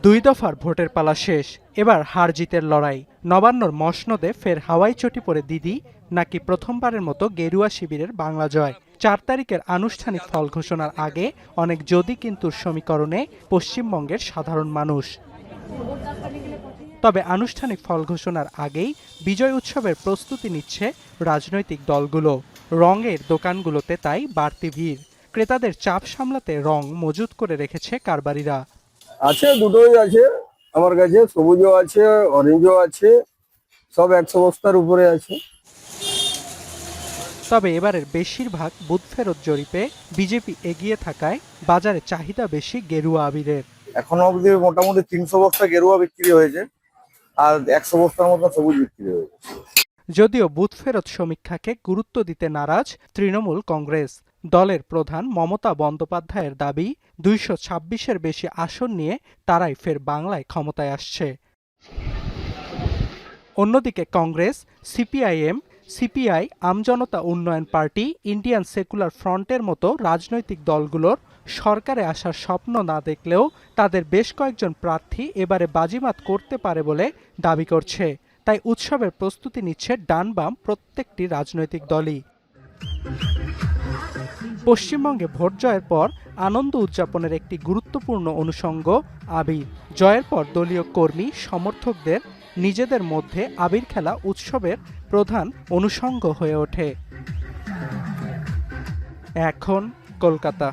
দুই দফার ভোটের পালা শেষ, এবার হার জিতের লড়াই। নবান্নর মসনদে ফের হাওয়াই চটি পড়ে দিদি, নাকি প্রথমবারের মতো গেরুয়া শিবিরের বাংলা জয়। ৪ তারিখের আনুষ্ঠানিক ফল ঘোষণার আগে অনেক যদি কিন্তুর সমীকরণে পশ্চিমবঙ্গের সাধারণ মানুষ। তবে আনুষ্ঠানিক ফল ঘোষণার আগেই বিজয় উৎসবের প্রস্তুতি নিচ্ছে রাজনৈতিক দলগুলো। রঙের দোকানগুলোতে তাই বাড়তি ভিড়। ক্রেতাদের চাপ সামলাতে রং মজুত করে রেখেছে কারবারিরা। আছে, দুটোই আছে আমার কাছে, সবুজও আছে, অরেঞ্জও আছে, সব 100 বস্তার উপরে আছে। তবে এবারের বেশিরভাগ বুথ ফেরত জরিপে বিজেপি এগিয়ে থাকায় বাজারে চাহিদা বেশি গেরুয়া আবিরের। এখনো অবধি মোটামুটি 300 বস্তা গেরুয়া বিক্রি হয়েছে আর 100 বস্তার মতো সবুজ বিক্রি হয়েছে। যদিও বুথ ফেরত সমীক্ষাকে গুরুত্ব দিতে নারাজ তৃণমূল কংগ্রেস। দলের প্রধান মমতা বন্দ্যোপাধ্যায়ের দাবি, 226-এর বেশি আসন নিয়ে তারাই ফের বাংলায় ক্ষমতায় আসছে। অন্যদিকে কংগ্রেস, সিপিআইএম, সিপিআই, আমজনতা উন্নয়ন পার্টি, ইন্ডিয়ান সেকুলার ফ্রন্টের মতো রাজনৈতিক দলগুলোর সরকারে আসার স্বপ্ন না দেখলেও তাদের বেশ কয়েকজন প্রার্থী এবারে বাজিমাত করতে পারে বলে দাবি করছে। তাই উৎসবের প্রস্তুতি নিচ্ছে ডান বাম প্রত্যেকটি রাজনৈতিক দলই। পশ্চিমবঙ্গে ভোট জয়ের পর আনন্দ উদযাপনের একটি গুরুত্বপূর্ণ অনুষঙ্গ আবির। জয়ের পর দলীয় কর্মী সমর্থকদের নিজেদের মধ্যে আবির খেলা উৎসবের প্রধান অনুষঙ্গ হয়ে ওঠে। এখন কলকাতা।